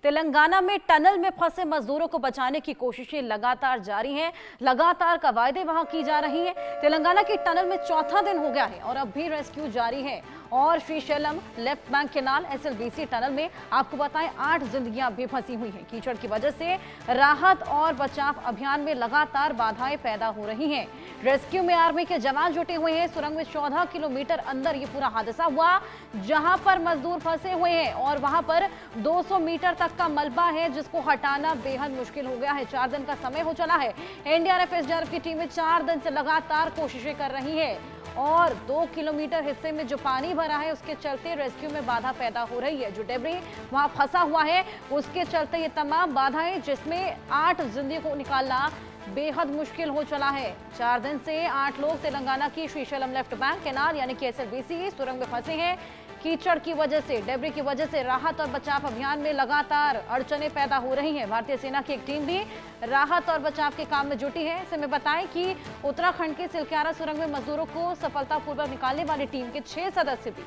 तेलंगाना में टनल में फंसे मजदूरों को बचाने की कोशिशें लगातार जारी हैं। लगातार कवायदे वहां की जा रही हैं। तेलंगाना की टनल में चौथा दिन हो गया है और अब भी रेस्क्यू जारी है। और Srisailam left bank canal SLBC tunnel में आपको बताएं 8 जिंदगियां भी फंसी हुई हैं। कीचड़ की वजह से राहत और बचाव अभियान में लगातार बाधाएं पैदा हो रही हैं। रेस्क्यू में आर्मी के जवान जुटे हुए हैं। सुरंग में 14 किलोमीटर अंदर ये पूरा हादसा हुआ, जहां पर मजदूर फंसे हुए हैं और वहां पर 200 मीटर तक का मलबा है, जिसको हटाना बेहद मुश्किल हो गया है। 4 दिन का समय हो चला है। एनडीआरएफ एसडीआरएफ की टीमें 4 दिन से लगातार कोशिशें कर रही है और 2 किलोमीटर हिस्से में जो पानी भरा है उसके चलते रेस्क्यू में बाधा पैदा हो रही है। जो डेब्री वहां फंसा हुआ है उसके चलते ये तमाम बाधाएं, जिसमें 8 जिंदगी को निकालना बेहद मुश्किल हो चला है। 4 दिन से 8 लोग तेलंगाना की श्रीशैलम लेफ्ट बैंक केनाल यानी कि एसएलबीसी सुरंग में फंसे हैं। कीचड़ की वजह से, डेब्री की वजह से राहत और बचाव अभियान में लगातार अड़चनें पैदा हो रही हैं। भारतीय सेना की एक टीम भी राहत और बचाव के काम में जुटी है। ऐसे में बताएं कि उत्तराखंड के सिलक्यारा सुरंग में मजदूरों को सफलतापूर्वक निकालने वाली टीम के 6 सदस्य भी,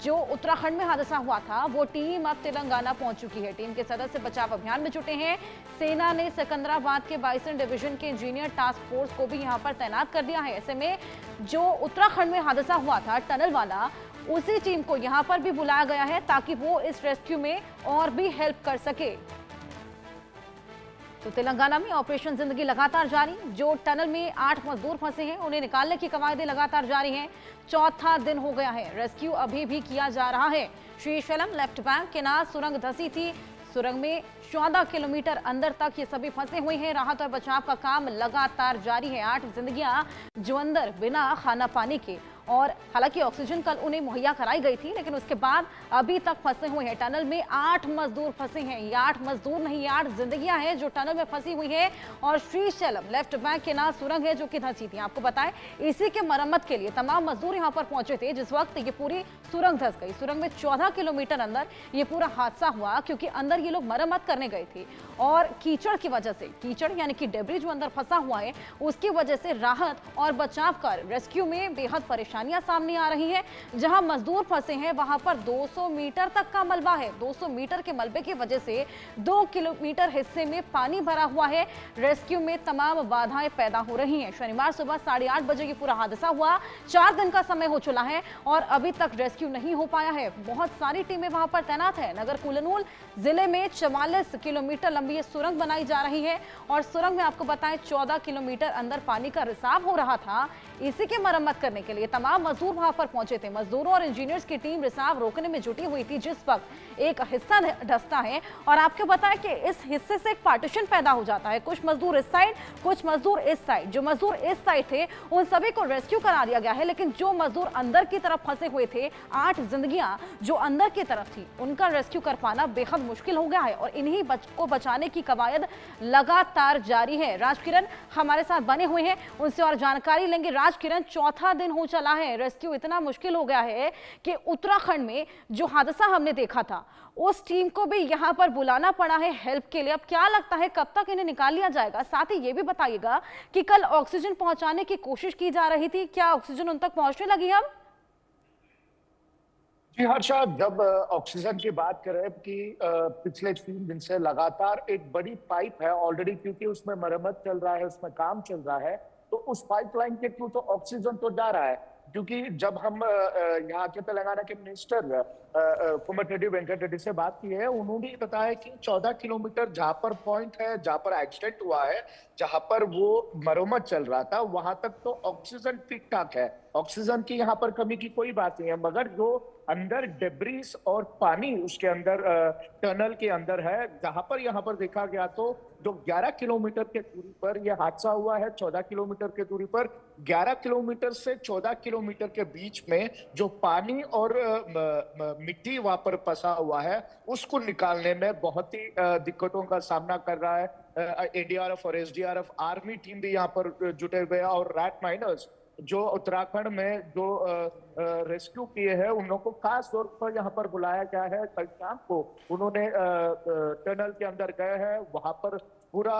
जो उत्तराखंड में हादसा हुआ था, वो टीम अब तेलंगाना पहुंच चुकी है। टीम के सदस्य बचाव अभियान में जुटे हैं। सेना ने सिकंदराबाद के बाइसन डिवीजन के इंजीनियर टास्क फोर्स को भी यहां पर तैनात कर दिया है। ऐसे में जो उत्तराखंड में हादसा हुआ था टनल वाला, उसी टीम को यहां पर भी बुलाया गया है ताकि वो इस रेस्क्यू में और भी हेल्प कर सके। तो तेलंगाना में ऑपरेशन जिंदगी लगातार जारी। जो टनल में 8 मजदूर फंसे हैं उन्हें निकालने की कवायदें लगातार जारी हैं। चौथा दिन हो गया है। रेस्क्यू अभी भी किया जा रहा है। श्रीशैलम लेफ्ट बैंक केनाल सुरंग धसी थी। सुरंग में 14 किलोमीटर अंदर तक ये सभी फंसे हुए हैं। राहत और बचाव का काम लगातार जारी है। 8 जिंदगियां जो अंदर बिना खाना पानी के, और हालांकि ऑक्सीजन कल उन्हें मुहैया कराई गई थी, लेकिन उसके बाद अभी तक फंसे हुए हैं। टनल में 8 मजदूर फंसे हैं। ये 8 मजदूर नहीं, ये 8 जिंदगियां हैं जो टनल में फंसी हुई हैं। और श्रीशैलम लेफ्ट बैंक केनाल सुरंग है जो कि धंसी थी। आपको बताएं, इसी के मरम्मत के लिए तमाम मजदूर यहां पर पहुंचे थे जिस वक्त ये पूरी सुरंग धंस गई। सुरंग में 14 किलोमीटर अंदर ये पूरा हादसा हुआ, क्योंकि अंदर ये लोग मरम्मत करने गए थे और कीचड़ की वजह से, कीचड़ यानी कि डेब्री जो अंदर फंसा हुआ है, उसकी वजह से राहत और बचाव कर रेस्क्यू में बेहद परेशानियां सामने आ रही हैं। जहां मजदूर फंसे हैं वहां पर 200 मीटर तक का मलबा है। 200 मीटर के मलबे की वजह से 2 किलोमीटर हिस्से में पानी भरा हुआ है। रेस्क्यू में तमाम बाधाएं पैदा हो रही हैं। शनिवार सुबह 8:30 बजे ये पूरा हादसा हुआ। 4 दिन का समय हो चला है और अभी तक रेस्क्यू नहीं हो पाया है। बहुत सारी टीमें वहां पर तैनात है। नगर कुलनूल जिले में 44 किलोमीटर लंबी ये सुरंग बनाई जा रही है और सुरंग में आपको बताएं 14 किलोमीटर अंदर पानी का रिसाव हो रहा था। इसी की मरम्मत करने के लिए तमाम मजदूर वहां पर पहुंचे थे। मजदूरों और इंजीनियर्स की टीम रिसाव रोकने में जुटी हुई थी जिस वक्त एक हिस्सा धंसता है और आपको बताएं कि इस हिस्से से एक पार्टीशन पैदा हो जाता है। कुछ मजदूर इस साइड, कुछ मजदूर इस साइड। जो मजदूर इस साइड थे उन सभी को रेस्क्यू करा दिया गया है, लेकिन जो मजदूर अंदर की तरफ फंसे हुए थे, 8 जिंदगियां जो अंदर की तरफ थी, उनका रेस्क्यू कर पाना बेहद मुश्किल हो गया है और इन्हीं को बचाने की कवायद लगातार जारी है। राजकिरण हमारे साथ बने हुए हैं, उनसे और जानकारी लेंगे। राजकिरण, चौथा दिन हो चला है। रेस्क्यू इतना मुश्किल हो गया है कि उत्तराखंड में जो हादसा हमने देखा था, उस टीम को भी यहां पर बुलाना पड़ा है हेल्प के लिए। अब क्या लगता है कब तक इन्हें निकाल लिया जाएगा? साथ ही ये भी बताइएगा कि कल ऑक्सीजन पहुंचाने की कोशिश की जा रही थी, क्या ऑक्सीजन उन तक पहुंचने लगी अब? जी हर्षा, जब ऑक्सीजन की बात करें कि पिछले 3 दिन से लगातार एक बड़ी पाइप है ऑलरेडी, क्योंकि उसमें मरम्मत चल रहा है, उसमें काम चल रहा है, तो उस पाइपलाइन के थ्रू तो ऑक्सीजन तो जा रहा है। क्योंकि जब हम यहाँ के तेलंगाना के मिनिस्टर कोमटिरेड्डी वेंकट रेड्डी से बात की है, उन्होंने बताया कि 14 किलोमीटर जहां पर पॉइंट है, जहां पर एक्सीडेंट हुआ है, जहां पर वो मरम्मत चल रहा था, वहां तक तो ऑक्सीजन ठीक ठाक है। ऑक्सीजन की यहाँ पर कमी की कोई बात नहीं है, मगर जो अंदर डेब्रिस और पानी उसके अंदर टनल के अंदर है, जहां पर यहाँ पर देखा गया तो जो 11 किलोमीटर के दूरी पर यह हादसा हुआ है, 14 किलोमीटर के दूरी पर, 11 किलोमीटर से 14 किलोमीटर के बीच में जो पानी और मिट्टी वहां पर फंसा हुआ है, उसको निकालने में बहुत ही दिक्कतों का सामना कर रहा है एनडीआरएफ और एसडीआरएफ। आर्मी टीम भी यहाँ पर जुटे हुए हैं और रैट माइनर्स जो उत्तराखंड में जो रेस्क्यू किए हैं, उन लोगों को खास तौर पर यहाँ पर बुलाया गया है। कल शाम को उन्होंने टनल के अंदर गए हैं, वहां पर पूरा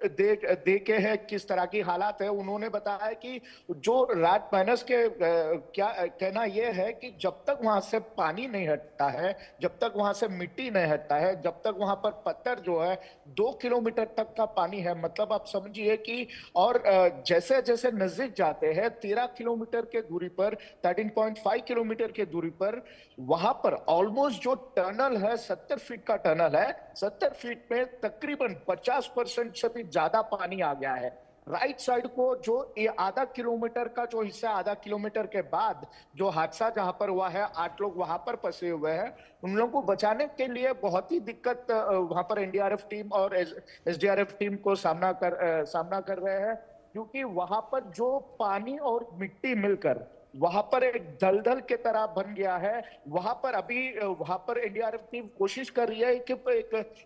देखे हैं किस तरह की हालात है। उन्होंने बताया कि जो राज माइनस के क्या कहना यह है कि जब तक वहां से पानी नहीं हटता है, जब तक वहां से मिट्टी नहीं हटता है, जब तक वहां पर पत्थर जो है 2 किलोमीटर तक का पानी है, मतलब आप समझिए कि और जैसे जैसे नजदीक जाते हैं 13 किलोमीटर के दूरी पर, 13.5 किलोमीटर के दूरी पर, वहां पर ऑलमोस्ट जो टनल है 70 फीट का टनल है, 70 फीट में तकरीबन 50% से भी ज्यादा पानी आ गया है। राइट साइड को जो ये आधा किलोमीटर का जो हिस्सा, आधा किलोमीटर के बाद जो हादसा जहां पर हुआ है, 8 लोग वहां पर फंसे हुए हैं। उन लोगों को बचाने के लिए बहुत ही दिक्कत वहां पर एनडीआरएफ टीम और एसडीआरएफ टीम को सामना कर रहे हैं, क्योंकि वहां पर जो पानी और मिट्टी मिलकर वहां पर एक दलदल के तरह बन गया है। वहां पर एनडीआरएफ टीम कोशिश कर रही है कि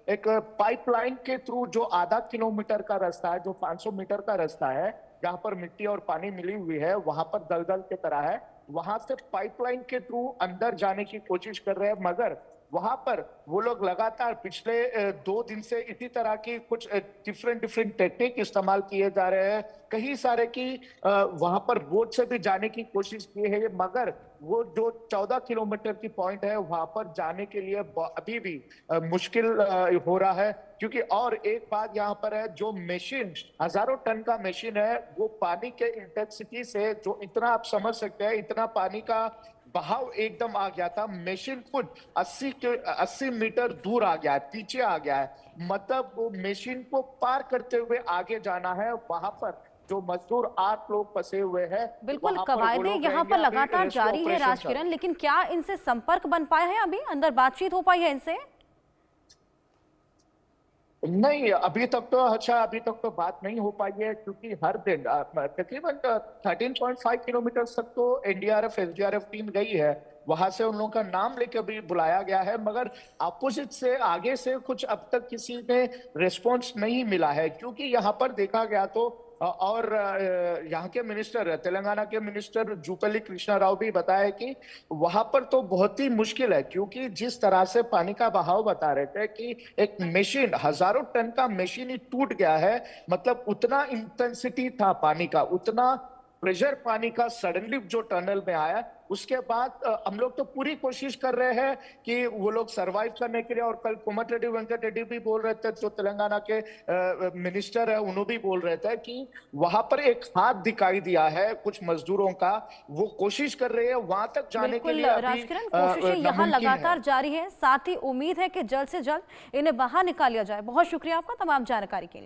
एक पाइपलाइन के थ्रू जो आधा किलोमीटर का रास्ता है, जो 500 मीटर का रास्ता है, जहां पर मिट्टी और पानी मिली हुई है, वहां पर दलदल के तरह है, वहां से पाइपलाइन के थ्रू अंदर जाने की कोशिश कर रहे हैं। मगर वहां पर वो लोग लगातार पिछले 2 दिन से इसी तरह की कुछ डिफरेंट टेक्निक इस्तेमाल किए जा रहे हैं। कई सारे की वहां पर बोट से भी जाने की कोशिश की है, मगर वो जो 14 किलोमीटर की पॉइंट है वहां पर जाने के लिए अभी भी मुश्किल हो रहा है। क्योंकि और एक बात यहाँ पर है, जो मशीन हजारों टन का मशीन है, वो पानी के इंटेंसिटी से, जो इतना आप समझ सकते हैं, इतना पानी का बहाव एकदम आ गया था, मशीन खुद 80 मीटर दूर आ गया है, पीछे आ गया है। मतलब वो मशीन को पार करते हुए आगे जाना है। वहां पर जो मजदूर 8 लोग फंसे हुए हैं, बिल्कुल, वहां पर वो कवायदे लोग यहाँ हैं, पर या अभी लगातार रेस्क्यू जारी है ऑपरेशन राजकिरण, लेकिन क्या इनसे संपर्क बन पाया है? अभी अंदर बातचीत हो पाई है इनसे? नहीं, अभी तक तो बात नहीं हो पाई है, क्योंकि हर दिन तकरीबन 13.5 किलोमीटर तक तो एनडीआरएफ एसडीआरएफ टीम गई है। वहां से उन लोगों का नाम लेकर भी बुलाया गया है, मगर अपोजिट से, आगे से कुछ अब तक किसी ने रिस्पॉन्स नहीं मिला है। क्योंकि यहाँ पर देखा गया तो और यहाँ के मिनिस्टर, तेलंगाना के मिनिस्टर जुपल्ली कृष्णा राव भी बताया कि वहां पर तो बहुत ही मुश्किल है, क्योंकि जिस तरह से पानी का बहाव बता रहे थे कि एक मशीन, हजारों टन का मशीन ही टूट गया है। मतलब उतना इंटेंसिटी था पानी का, उतना प्रेशर पानी का सडनली जो टनल में आया। उसके बाद हम लोग तो पूरी कोशिश कर रहे हैं कि वो लोग सरवाइव करने के लिए, और कल कोमटिरेड्डी वेंकट रेड्डी भी बोल रहे थे, जो तेलंगाना के मिनिस्टर है, उन्होंने भी बोल रहे थे कि वहां पर एक हाथ दिखाई दिया है कुछ मजदूरों का, वो कोशिश कर रहे हैं वहां तक जाने के लिए। अभी राजकिरण, कोशिशें यहाँ लगातार जारी है, साथ ही उम्मीद है कि जल्द से जल्द इन्हें बाहर निकाल लिया जाए। बहुत शुक्रिया आपका तमाम जानकारी के लिए।